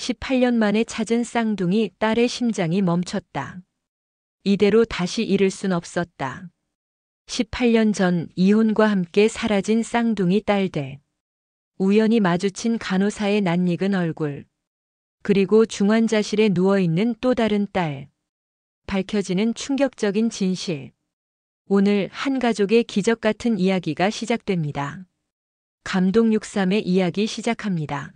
18년 만에 찾은 쌍둥이 딸의 심장이 멈췄다. 이대로 다시 잃을 순 없었다. 18년 전 이혼과 함께 사라진 쌍둥이 딸들. 우연히 마주친 간호사의 낯익은 얼굴. 그리고 중환자실에 누워있는 또 다른 딸. 밝혀지는 충격적인 진실. 오늘 한 가족의 기적 같은 이야기가 시작됩니다. 감동 63의 이야기 시작합니다.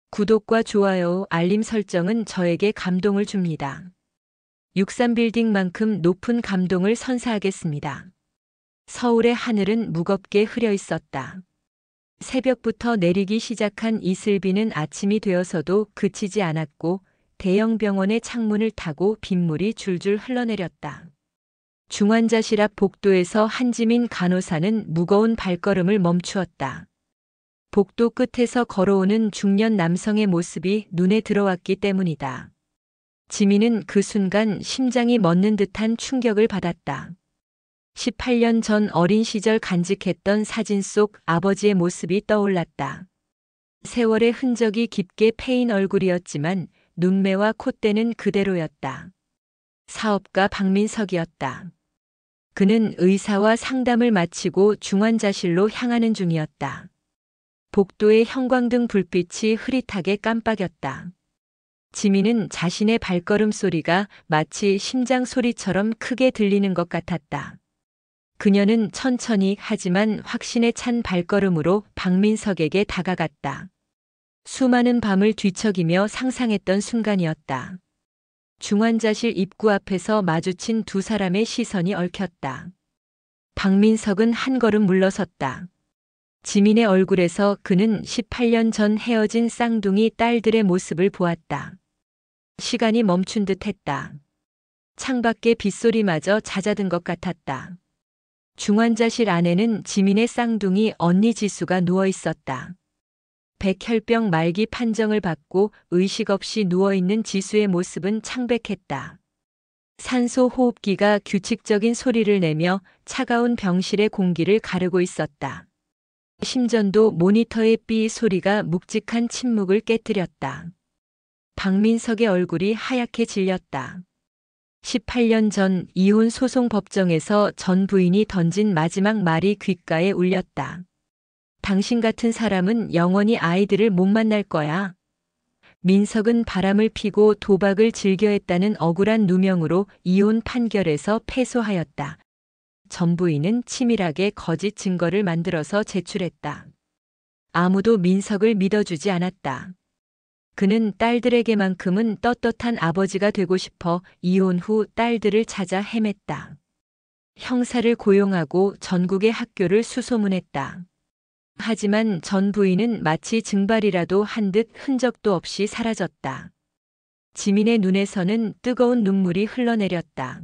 구독과 좋아요, 알림 설정은 저에게 감동을 줍니다. 63빌딩만큼 높은 감동을 선사하겠습니다. 서울의 하늘은 무겁게 흐려 있었다. 새벽부터 내리기 시작한 이슬비는 아침이 되어서도 그치지 않았고 대형 병원의 창문을 타고 빗물이 줄줄 흘러내렸다. 중환자실 앞 복도에서 한지민 간호사는 무거운 발걸음을 멈추었다. 복도 끝에서 걸어오는 중년 남성의 모습이 눈에 들어왔기 때문이다. 지민은 그 순간 심장이 멎는 듯한 충격을 받았다. 18년 전 어린 시절 간직했던 사진 속 아버지의 모습이 떠올랐다. 세월의 흔적이 깊게 패인 얼굴이었지만 눈매와 콧대는 그대로였다. 사업가 박민석이었다. 그는 의사와 상담을 마치고 중환자실로 향하는 중이었다. 복도의 형광등 불빛이 흐릿하게 깜빡였다. 지민은 자신의 발걸음 소리가 마치 심장 소리처럼 크게 들리는 것 같았다. 그녀는 천천히 하지만 확신에 찬 발걸음으로 박민석에게 다가갔다. 수많은 밤을 뒤척이며 상상했던 순간이었다. 중환자실 입구 앞에서 마주친 두 사람의 시선이 얽혔다. 박민석은 한 걸음 물러섰다. 지민의 얼굴에서 그는 18년 전 헤어진 쌍둥이 딸들의 모습을 보았다. 시간이 멈춘 듯 했다. 창밖의 빗소리마저 잦아든 것 같았다. 중환자실 안에는 지민의 쌍둥이 언니 지수가 누워 있었다. 백혈병 말기 판정을 받고 의식 없이 누워있는 지수의 모습은 창백했다. 산소 호흡기가 규칙적인 소리를 내며 차가운 병실의 공기를 가르고 있었다. 심전도 모니터의 삐 소리가 묵직한 침묵을 깨뜨렸다. 박민석의 얼굴이 하얗게 질렸다. 18년 전 이혼 소송 법정에서 전 부인이 던진 마지막 말이 귓가에 울렸다. 당신 같은 사람은 영원히 아이들을 못 만날 거야. 민석은 바람을 피고 도박을 즐겨했다는 억울한 누명으로 이혼 판결에서 패소하였다. 전 부인은 치밀하게 거짓 증거를 만들어서 제출했다. 아무도 민석을 믿어주지 않았다. 그는 딸들에게만큼은 떳떳한 아버지가 되고 싶어 이혼 후 딸들을 찾아 헤맸다. 형사를 고용하고 전국의 학교를 수소문했다. 하지만 전 부인은 마치 증발이라도 한 듯 흔적도 없이 사라졌다. 지민의 눈에서는 뜨거운 눈물이 흘러내렸다.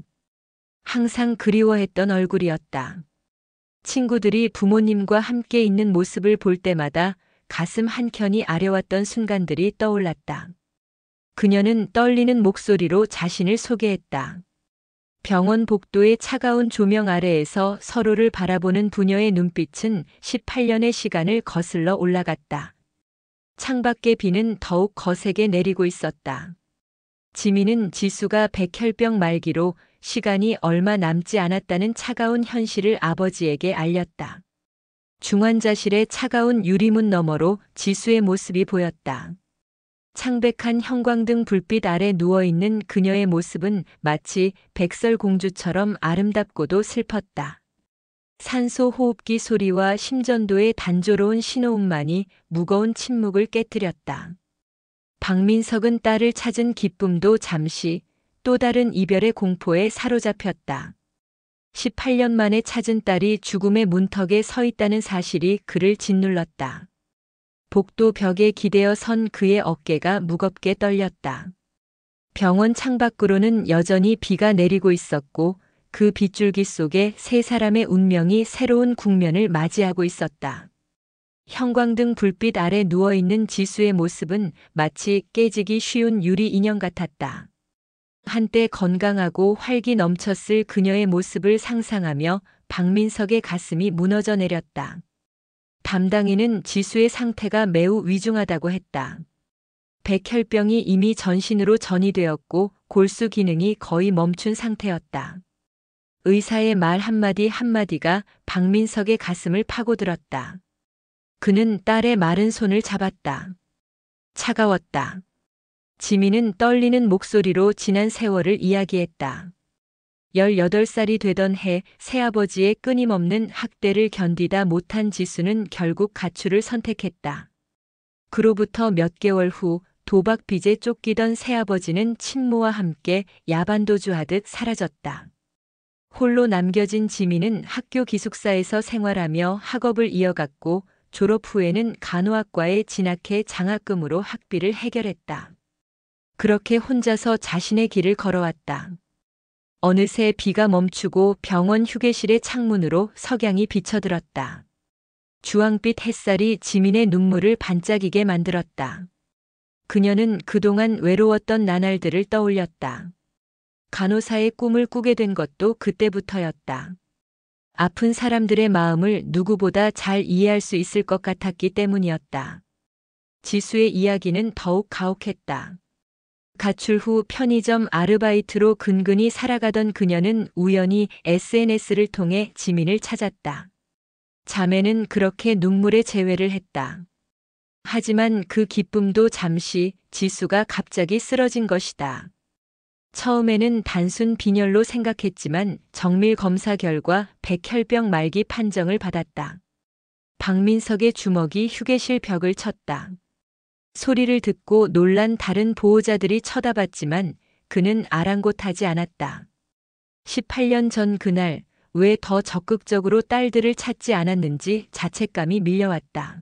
항상 그리워했던 얼굴이었다. 친구들이 부모님과 함께 있는 모습을 볼 때마다 가슴 한켠이 아려왔던 순간들이 떠올랐다. 그녀는 떨리는 목소리로 자신을 소개했다. 병원 복도의 차가운 조명 아래에서 서로를 바라보는 부녀의 눈빛은 18년의 시간을 거슬러 올라갔다. 창밖의 비는 더욱 거세게 내리고 있었다. 지민은 지수가 백혈병 말기로 시간이 얼마 남지 않았다는 차가운 현실을 아버지에게 알렸다. 중환자실의 차가운 유리문 너머로 지수의 모습이 보였다. 창백한 형광등 불빛 아래 누워있는 그녀의 모습은 마치 백설공주처럼 아름답고도 슬펐다. 산소 호흡기 소리와 심전도의 단조로운 신호음만이 무거운 침묵을 깨뜨렸다. 박민석은 딸을 찾은 기쁨도 잠시 또 다른 이별의 공포에 사로잡혔다. 18년 만에 찾은 딸이 죽음의 문턱에 서 있다는 사실이 그를 짓눌렀다. 복도 벽에 기대어 선 그의 어깨가 무겁게 떨렸다. 병원 창밖으로는 여전히 비가 내리고 있었고 그 빗줄기 속에 세 사람의 운명이 새로운 국면을 맞이하고 있었다. 형광등 불빛 아래 누워있는 지수의 모습은 마치 깨지기 쉬운 유리 인형 같았다. 한때 건강하고 활기 넘쳤을 그녀의 모습을 상상하며 박민석의 가슴이 무너져 내렸다. 담당인은 지수의 상태가 매우 위중하다고 했다. 백혈병이 이미 전신으로 전이되었고 골수 기능이 거의 멈춘 상태였다. 의사의 말 한마디 한마디가 박민석의 가슴을 파고들었다. 그는 딸의 마른 손을 잡았다. 차가웠다. 지민은 떨리는 목소리로 지난 세월을 이야기했다. 18살이 되던 해 새아버지의 끊임없는 학대를 견디다 못한 지수는 결국 가출을 선택했다. 그로부터 몇 개월 후 도박 빚에 쫓기던 새아버지는 친모와 함께 야반도주하듯 사라졌다. 홀로 남겨진 지민은 학교 기숙사에서 생활하며 학업을 이어갔고 졸업 후에는 간호학과에 진학해 장학금으로 학비를 해결했다. 그렇게 혼자서 자신의 길을 걸어왔다. 어느새 비가 멈추고 병원 휴게실의 창문으로 석양이 비쳐들었다. 주황빛 햇살이 지민의 눈물을 반짝이게 만들었다. 그녀는 그동안 외로웠던 나날들을 떠올렸다. 간호사의 꿈을 꾸게 된 것도 그때부터였다. 아픈 사람들의 마음을 누구보다 잘 이해할 수 있을 것 같았기 때문이었다. 지수의 이야기는 더욱 가혹했다. 가출 후 편의점 아르바이트로 근근히 살아가던 그녀는 우연히 SNS를 통해 지민을 찾았다. 자매는 그렇게 눈물의 재회를 했다. 하지만 그 기쁨도 잠시, 지수가 갑자기 쓰러진 것이다. 처음에는 단순 빈혈로 생각했지만 정밀 검사 결과 백혈병 말기 판정을 받았다. 박민석의 주먹이 휴게실 벽을 쳤다. 소리를 듣고 놀란 다른 보호자들이 쳐다봤지만 그는 아랑곳하지 않았다. 18년 전 그날 왜 더 적극적으로 딸들을 찾지 않았는지 자책감이 밀려왔다.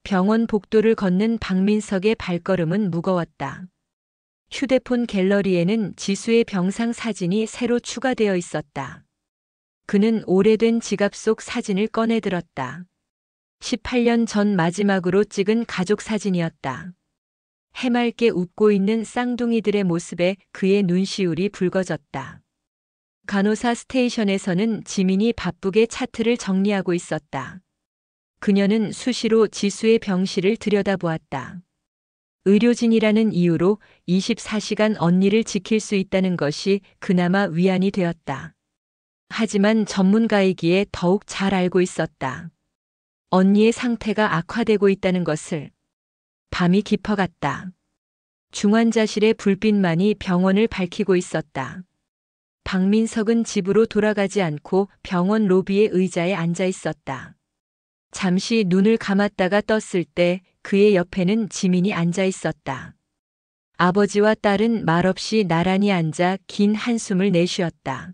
병원 복도를 걷는 박민석의 발걸음은 무거웠다. 휴대폰 갤러리에는 지수의 병상 사진이 새로 추가되어 있었다. 그는 오래된 지갑 속 사진을 꺼내들었다. 18년 전 마지막으로 찍은 가족 사진이었다. 해맑게 웃고 있는 쌍둥이들의 모습에 그의 눈시울이 붉어졌다. 간호사 스테이션에서는 지민이 바쁘게 차트를 정리하고 있었다. 그녀는 수시로 지수의 병실을 들여다보았다. 의료진이라는 이유로 24시간 언니를 지킬 수 있다는 것이 그나마 위안이 되었다. 하지만 전문가이기에 더욱 잘 알고 있었다. 언니의 상태가 악화되고 있다는 것을. 밤이 깊어갔다. 중환자실의 불빛만이 병원을 밝히고 있었다. 박민석은 집으로 돌아가지 않고 병원 로비의 의자에 앉아 있었다. 잠시 눈을 감았다가 떴을 때 그의 옆에는 지민이 앉아 있었다. 아버지와 딸은 말없이 나란히 앉아 긴 한숨을 내쉬었다.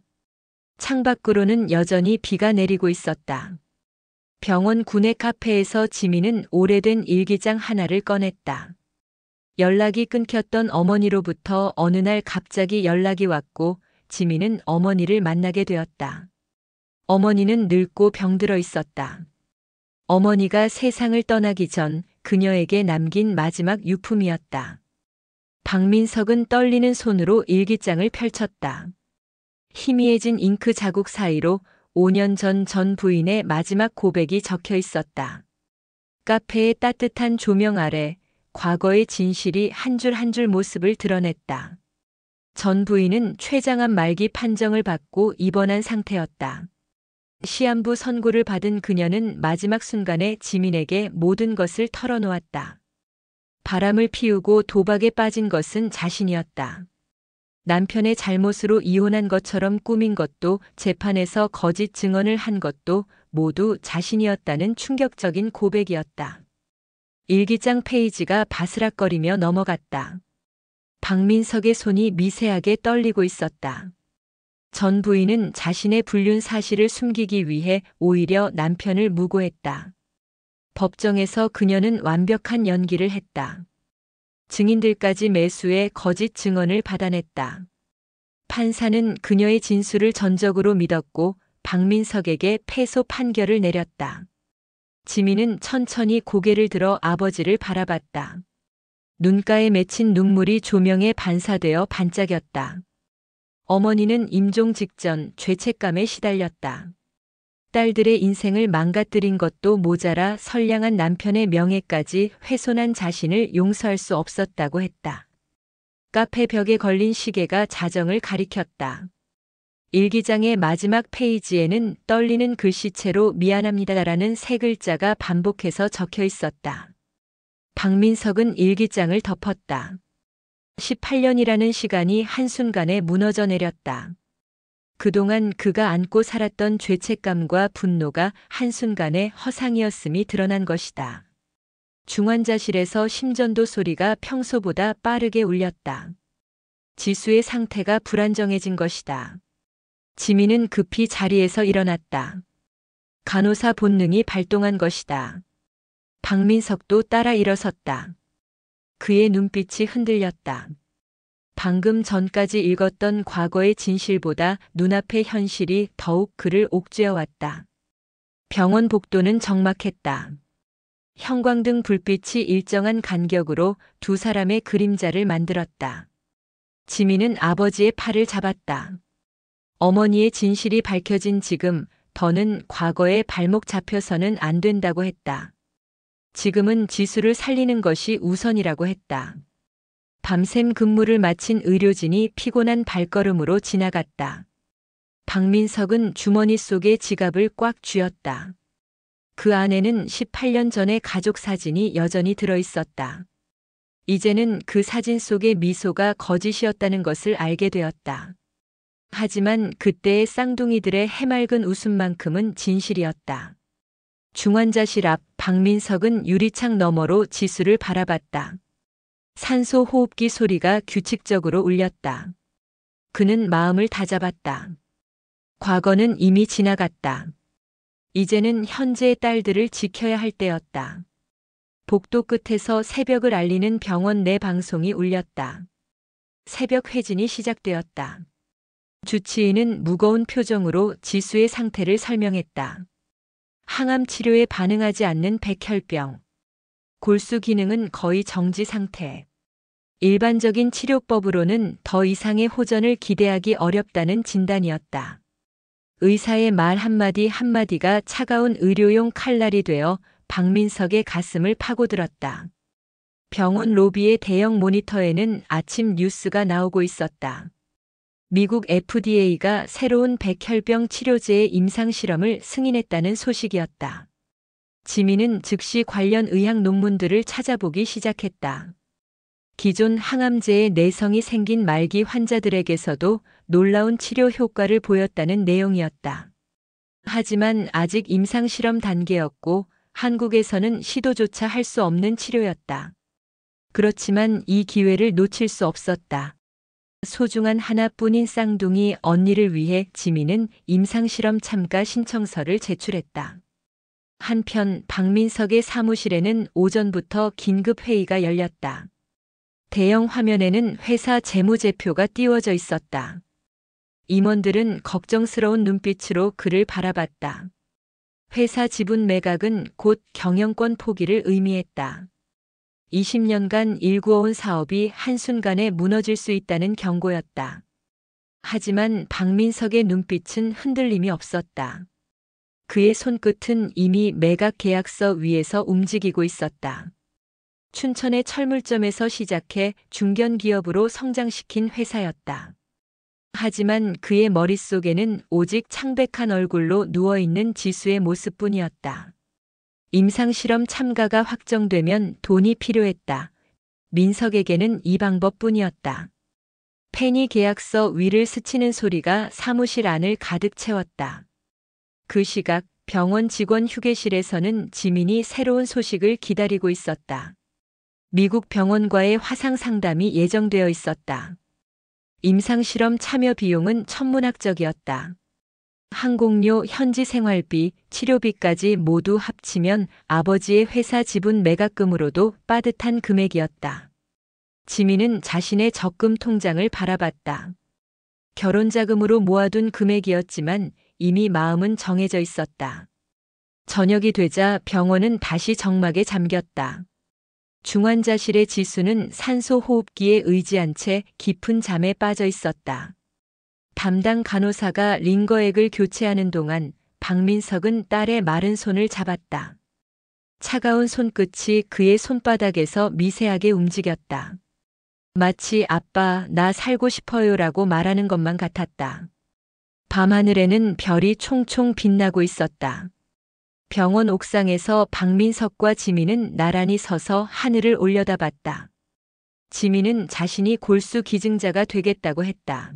창밖으로는 여전히 비가 내리고 있었다. 병원 구내 카페에서 지민은 오래된 일기장 하나를 꺼냈다. 연락이 끊겼던 어머니로부터 어느 날 갑자기 연락이 왔고 지민은 어머니를 만나게 되었다. 어머니는 늙고 병들어 있었다. 어머니가 세상을 떠나기 전 그녀에게 남긴 마지막 유품이었다. 박민석은 떨리는 손으로 일기장을 펼쳤다. 희미해진 잉크 자국 사이로 5년 전 부인의 마지막 고백이 적혀 있었다. 카페의 따뜻한 조명 아래 과거의 진실이 한 줄 한 줄 모습을 드러냈다. 전 부인은 췌장암 말기 판정을 받고 입원한 상태였다. 시한부 선고를 받은 그녀는 마지막 순간에 지민에게 모든 것을 털어놓았다. 바람을 피우고 도박에 빠진 것은 자신이었다. 남편의 잘못으로 이혼한 것처럼 꾸민 것도 재판에서 거짓 증언을 한 것도 모두 자신이었다는 충격적인 고백이었다. 일기장 페이지가 바스락거리며 넘어갔다. 박민석의 손이 미세하게 떨리고 있었다. 전 부인은 자신의 불륜 사실을 숨기기 위해 오히려 남편을 무고했다. 법정에서 그녀는 완벽한 연기를 했다. 증인들까지 매수해 거짓 증언을 받아냈다. 판사는 그녀의 진술을 전적으로 믿었고 박민석에게 패소 판결을 내렸다. 지민은 천천히 고개를 들어 아버지를 바라봤다. 눈가에 맺힌 눈물이 조명에 반사되어 반짝였다. 어머니는 임종 직전 죄책감에 시달렸다. 딸들의 인생을 망가뜨린 것도 모자라 선량한 남편의 명예까지 훼손한 자신을 용서할 수 없었다고 했다. 카페 벽에 걸린 시계가 자정을 가리켰다. 일기장의 마지막 페이지에는 떨리는 글씨체로 미안합니다라는 세 글자가 반복해서 적혀 있었다. 박민석은 일기장을 덮었다. 18년이라는 시간이 한순간에 무너져 내렸다. 그동안 그가 안고 살았던 죄책감과 분노가 한순간에 허상이었음이 드러난 것이다. 중환자실에서 심전도 소리가 평소보다 빠르게 울렸다. 지수의 상태가 불안정해진 것이다. 지민은 급히 자리에서 일어났다. 간호사 본능이 발동한 것이다. 박민석도 따라 일어섰다. 그의 눈빛이 흔들렸다. 방금 전까지 읽었던 과거의 진실보다 눈앞의 현실이 더욱 그를 옥죄어왔다. 병원 복도는 적막했다. 형광등 불빛이 일정한 간격으로 두 사람의 그림자를 만들었다. 지민은 아버지의 팔을 잡았다. 어머니의 진실이 밝혀진 지금 더는 과거에 발목 잡혀서는 안 된다고 했다. 지금은 지수를 살리는 것이 우선이라고 했다. 밤샘 근무를 마친 의료진이 피곤한 발걸음으로 지나갔다. 박민석은 주머니 속에 지갑을 꽉 쥐었다. 그 안에는 18년 전의 가족 사진이 여전히 들어있었다. 이제는 그 사진 속의 미소가 거짓이었다는 것을 알게 되었다. 하지만 그때의 쌍둥이들의 해맑은 웃음만큼은 진실이었다. 중환자실 앞 박민석은 유리창 너머로 지수를 바라봤다. 산소 호흡기 소리가 규칙적으로 울렸다. 그는 마음을 다잡았다. 과거는 이미 지나갔다. 이제는 현재의 딸들을 지켜야 할 때였다. 복도 끝에서 새벽을 알리는 병원 내 방송이 울렸다. 새벽 회진이 시작되었다. 주치의는 무거운 표정으로 지수의 상태를 설명했다. 항암 치료에 반응하지 않는 백혈병. 골수 기능은 거의 정지 상태. 일반적인 치료법으로는 더 이상의 호전을 기대하기 어렵다는 진단이었다. 의사의 말 한마디 한마디가 차가운 의료용 칼날이 되어 박민석의 가슴을 파고들었다. 병원 로비의 대형 모니터에는 아침 뉴스가 나오고 있었다. 미국 FDA가 새로운 백혈병 치료제의 임상실험을 승인했다는 소식이었다. 지민은 즉시 관련 의학 논문들을 찾아보기 시작했다. 기존 항암제에 내성이 생긴 말기 환자들에게서도 놀라운 치료 효과를 보였다는 내용이었다. 하지만 아직 임상실험 단계였고 한국에서는 시도조차 할 수 없는 치료였다. 그렇지만 이 기회를 놓칠 수 없었다. 소중한 하나뿐인 쌍둥이 언니를 위해 지민은 임상실험 참가 신청서를 제출했다. 한편 박민석의 사무실에는 오전부터 긴급회의가 열렸다. 대형 화면에는 회사 재무제표가 띄워져 있었다. 임원들은 걱정스러운 눈빛으로 그를 바라봤다. 회사 지분 매각은 곧 경영권 포기를 의미했다. 20년간 일구어온 사업이 한순간에 무너질 수 있다는 경고였다. 하지만 박민석의 눈빛은 흔들림이 없었다. 그의 손끝은 이미 매각 계약서 위에서 움직이고 있었다. 춘천의 철물점에서 시작해 중견기업으로 성장시킨 회사였다. 하지만 그의 머릿속에는 오직 창백한 얼굴로 누워있는 지수의 모습뿐이었다. 임상실험 참가가 확정되면 돈이 필요했다. 민석에게는 이 방법뿐이었다. 펜이 계약서 위를 스치는 소리가 사무실 안을 가득 채웠다. 그 시각 병원 직원 휴게실에서는 지민이 새로운 소식을 기다리고 있었다. 미국 병원과의 화상 상담이 예정되어 있었다. 임상실험 참여 비용은 천문학적이었다. 항공료, 현지 생활비, 치료비까지 모두 합치면 아버지의 회사 지분 매각금으로도 빠듯한 금액이었다. 지민은 자신의 적금 통장을 바라봤다. 결혼자금으로 모아둔 금액이었지만 이미 마음은 정해져 있었다. 저녁이 되자 병원은 다시 정막에 잠겼다. 중환자실의 지수는 산소 호흡기에 의지한 채 깊은 잠에 빠져 있었다. 담당 간호사가 링거액을 교체하는 동안 박민석은 딸의 마른 손을 잡았다. 차가운 손끝이 그의 손바닥에서 미세하게 움직였다. 마치 아빠, 나 살고 싶어요라고 말하는 것만 같았다. 밤하늘에는 별이 총총 빛나고 있었다. 병원 옥상에서 박민석과 지민은 나란히 서서 하늘을 올려다봤다. 지민은 자신이 골수 기증자가 되겠다고 했다.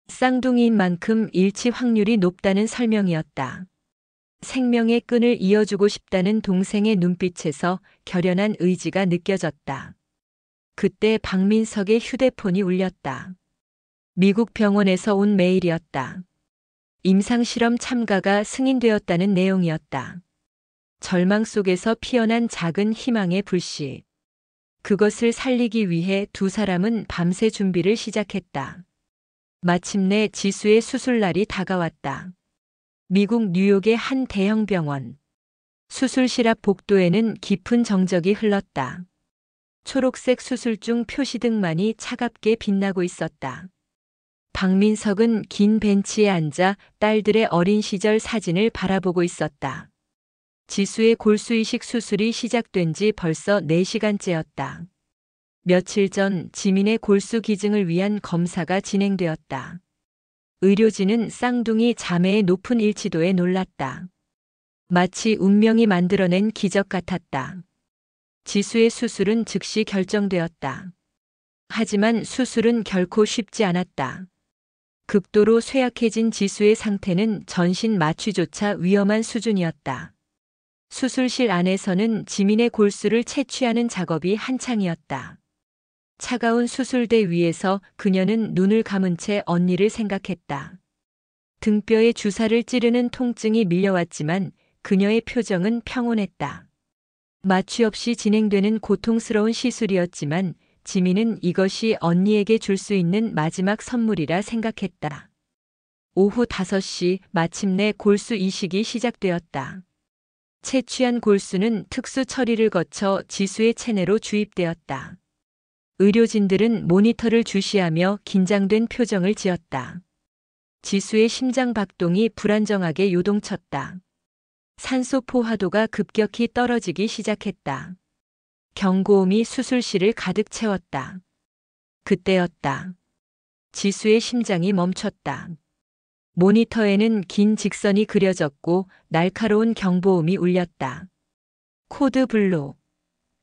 쌍둥이인 만큼 일치 확률이 높다는 설명이었다. 생명의 끈을 이어주고 싶다는 동생의 눈빛에서 결연한 의지가 느껴졌다. 그때 박민석의 휴대폰이 울렸다. 미국 병원에서 온 메일이었다. 임상실험 참가가 승인되었다는 내용이었다. 절망 속에서 피어난 작은 희망의 불씨. 그것을 살리기 위해 두 사람은 밤새 준비를 시작했다. 마침내 지수의 수술날이 다가왔다. 미국 뉴욕의 한 대형 병원. 수술실 앞 복도에는 깊은 정적이 흘렀다. 초록색 수술중 표시등만이 차갑게 빛나고 있었다. 박민석은 긴 벤치에 앉아 딸들의 어린 시절 사진을 바라보고 있었다. 지수의 골수이식 수술이 시작된 지 벌써 4시간째였다. 며칠 전 지민의 골수 기증을 위한 검사가 진행되었다. 의료진은 쌍둥이 자매의 높은 일치도에 놀랐다. 마치 운명이 만들어낸 기적 같았다. 지수의 수술은 즉시 결정되었다. 하지만 수술은 결코 쉽지 않았다. 극도로 쇠약해진 지수의 상태는 전신 마취조차 위험한 수준이었다. 수술실 안에서는 지민의 골수를 채취하는 작업이 한창이었다. 차가운 수술대 위에서 그녀는 눈을 감은 채 언니를 생각했다. 등뼈에 주사를 찌르는 통증이 밀려왔지만 그녀의 표정은 평온했다. 마취 없이 진행되는 고통스러운 시술이었지만 지민은 이것이 언니에게 줄 수 있는 마지막 선물이라 생각했다. 오후 5시 마침내 골수 이식이 시작되었다. 채취한 골수는 특수 처리를 거쳐 지수의 체내로 주입되었다. 의료진들은 모니터를 주시하며 긴장된 표정을 지었다. 지수의 심장 박동이 불안정하게 요동쳤다. 산소 포화도가 급격히 떨어지기 시작했다. 경고음이 수술실을 가득 채웠다. 그때였다. 지수의 심장이 멈췄다. 모니터에는 긴 직선이 그려졌고 날카로운 경보음이 울렸다. 코드 블루,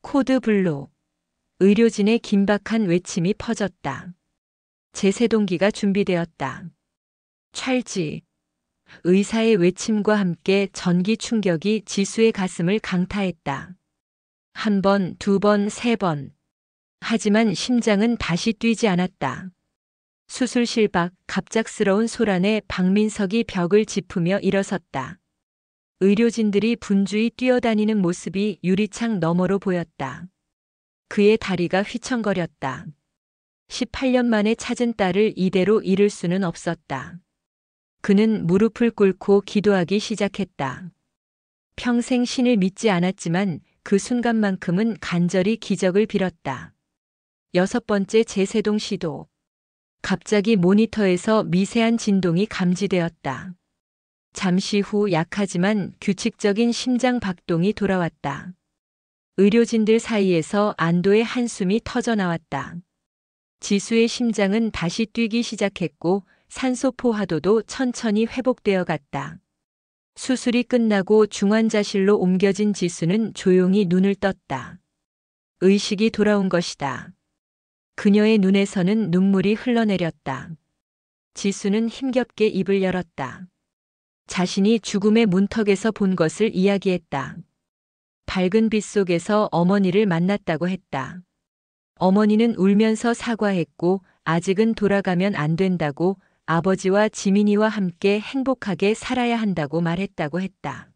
코드 블루. 의료진의 긴박한 외침이 퍼졌다. 제세동기가 준비되었다. 찰지. 의사의 외침과 함께 전기 충격이 지수의 가슴을 강타했다. 1번, 2번, 3번. 하지만 심장은 다시 뛰지 않았다. 수술실 밖 갑작스러운 소란에 박민석이 벽을 짚으며 일어섰다. 의료진들이 분주히 뛰어다니는 모습이 유리창 너머로 보였다. 그의 다리가 휘청거렸다. 18년 만에 찾은 딸을 이대로 잃을 수는 없었다. 그는 무릎을 꿇고 기도하기 시작했다. 평생 신을 믿지 않았지만 그 순간만큼은 간절히 기적을 빌었다. 6번째 제세동 시도. 갑자기 모니터에서 미세한 진동이 감지되었다. 잠시 후 약하지만 규칙적인 심장 박동이 돌아왔다. 의료진들 사이에서 안도의 한숨이 터져나왔다. 지수의 심장은 다시 뛰기 시작했고 산소 포화도도 천천히 회복되어 갔다. 수술이 끝나고 중환자실로 옮겨진 지수는 조용히 눈을 떴다. 의식이 돌아온 것이다. 그녀의 눈에서는 눈물이 흘러내렸다. 지수는 힘겹게 입을 열었다. 자신이 죽음의 문턱에서 본 것을 이야기했다. 밝은 빛 속에서 어머니를 만났다고 했다. 어머니는 울면서 사과했고 아직은 돌아가면 안 된다고 아버지와 지민이와 함께 행복하게 살아야 한다고 말했다고 했다.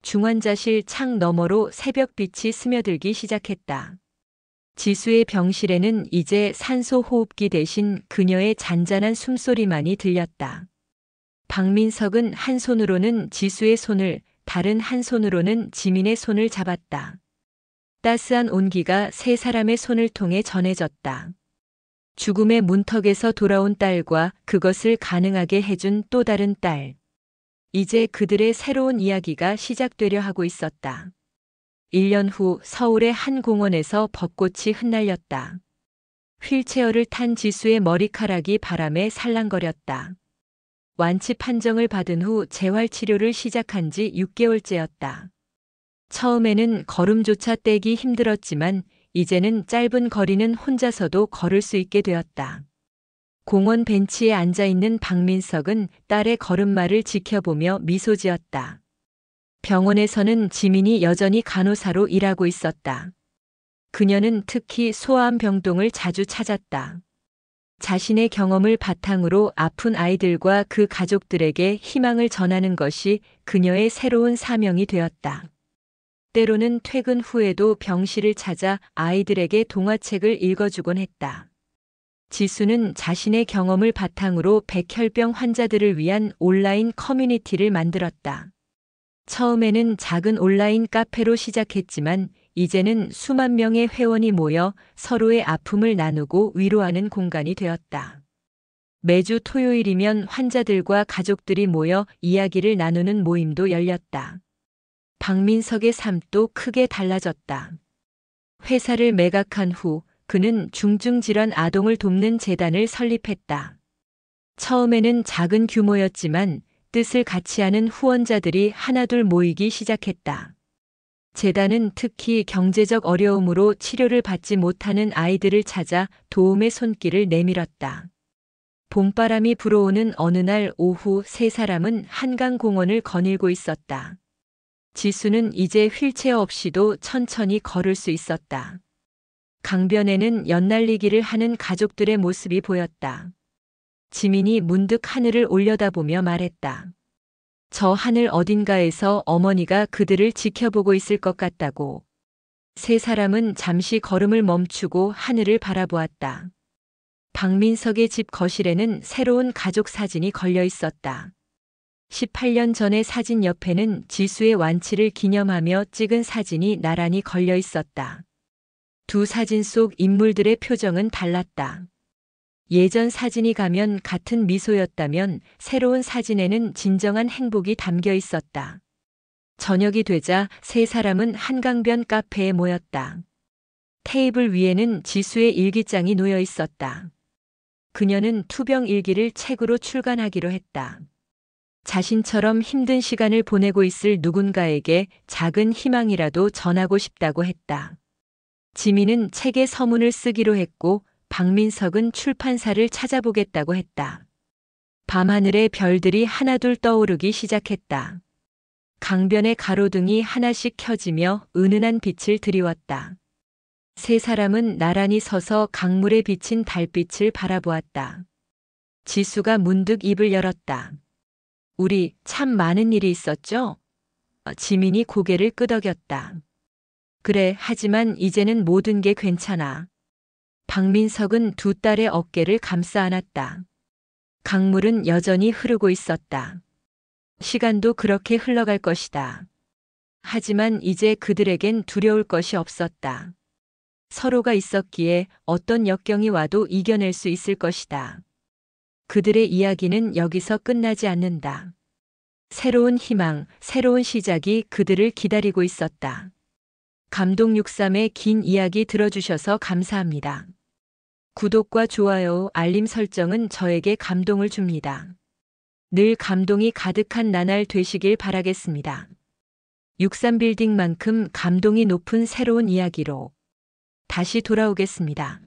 중환자실 창 너머로 새벽빛이 스며들기 시작했다. 지수의 병실에는 이제 산소 호흡기 대신 그녀의 잔잔한 숨소리만이 들렸다. 박민석은 한 손으로는 지수의 손을, 다른 한 손으로는 지민의 손을 잡았다. 따스한 온기가 세 사람의 손을 통해 전해졌다. 죽음의 문턱에서 돌아온 딸과 그것을 가능하게 해준 또 다른 딸. 이제 그들의 새로운 이야기가 시작되려 하고 있었다. 1년 후 서울의 한 공원에서 벚꽃이 흩날렸다. 휠체어를 탄 지수의 머리카락이 바람에 살랑거렸다. 완치 판정을 받은 후 재활치료를 시작한 지 6개월째였다. 처음에는 걸음조차 떼기 힘들었지만 이제는 짧은 거리는 혼자서도 걸을 수 있게 되었다. 공원 벤치에 앉아있는 박민석은 딸의 걸음마를 지켜보며 미소 지었다. 병원에서는 지민이 여전히 간호사로 일하고 있었다. 그녀는 특히 소아암 병동을 자주 찾았다. 자신의 경험을 바탕으로 아픈 아이들과 그 가족들에게 희망을 전하는 것이 그녀의 새로운 사명이 되었다. 때로는 퇴근 후에도 병실을 찾아 아이들에게 동화책을 읽어주곤 했다. 지수는 자신의 경험을 바탕으로 백혈병 환자들을 위한 온라인 커뮤니티를 만들었다. 처음에는 작은 온라인 카페로 시작했지만 이제는 수만 명의 회원이 모여 서로의 아픔을 나누고 위로하는 공간이 되었다. 매주 토요일이면 환자들과 가족들이 모여 이야기를 나누는 모임도 열렸다. 박민석의 삶도 크게 달라졌다. 회사를 매각한 후 그는 중증질환 아동을 돕는 재단을 설립했다. 처음에는 작은 규모였지만 뜻을 같이 하는 후원자들이 하나둘 모이기 시작했다. 재단은 특히 경제적 어려움으로 치료를 받지 못하는 아이들을 찾아 도움의 손길을 내밀었다. 봄바람이 불어오는 어느 날 오후 세 사람은 한강공원을 거닐고 있었다. 지수는 이제 휠체어 없이도 천천히 걸을 수 있었다. 강변에는 연날리기를 하는 가족들의 모습이 보였다. 지민이 문득 하늘을 올려다보며 말했다. 저 하늘 어딘가에서 어머니가 그들을 지켜보고 있을 것 같다고. 세 사람은 잠시 걸음을 멈추고 하늘을 바라보았다. 박민석의 집 거실에는 새로운 가족 사진이 걸려 있었다. 18년 전의 사진 옆에는 지수의 완치를 기념하며 찍은 사진이 나란히 걸려 있었다. 두 사진 속 인물들의 표정은 달랐다. 예전 사진이 가면 같은 미소였다면 새로운 사진에는 진정한 행복이 담겨 있었다. 저녁이 되자 세 사람은 한강변 카페에 모였다. 테이블 위에는 지수의 일기장이 놓여 있었다. 그녀는 투병 일기를 책으로 출간하기로 했다. 자신처럼 힘든 시간을 보내고 있을 누군가에게 작은 희망이라도 전하고 싶다고 했다. 지민은 책에 서문을 쓰기로 했고 박민석은 출판사를 찾아보겠다고 했다. 밤하늘에 별들이 하나둘 떠오르기 시작했다. 강변의 가로등이 하나씩 켜지며 은은한 빛을 드리웠다. 세 사람은 나란히 서서 강물에 비친 달빛을 바라보았다. 지수가 문득 입을 열었다. 우리 참 많은 일이 있었죠? 지민이 고개를 끄덕였다. 그래, 하지만 이제는 모든 게 괜찮아. 박민석은 두 딸의 어깨를 감싸 안았다. 강물은 여전히 흐르고 있었다. 시간도 그렇게 흘러갈 것이다. 하지만 이제 그들에겐 두려울 것이 없었다. 서로가 있었기에 어떤 역경이 와도 이겨낼 수 있을 것이다. 그들의 이야기는 여기서 끝나지 않는다. 새로운 희망, 새로운 시작이 그들을 기다리고 있었다. 감동 63의 긴 이야기 들어주셔서 감사합니다. 구독과 좋아요, 알림 설정은 저에게 감동을 줍니다. 늘 감동이 가득한 나날 되시길 바라겠습니다. 63빌딩만큼 감동이 높은 새로운 이야기로 다시 돌아오겠습니다.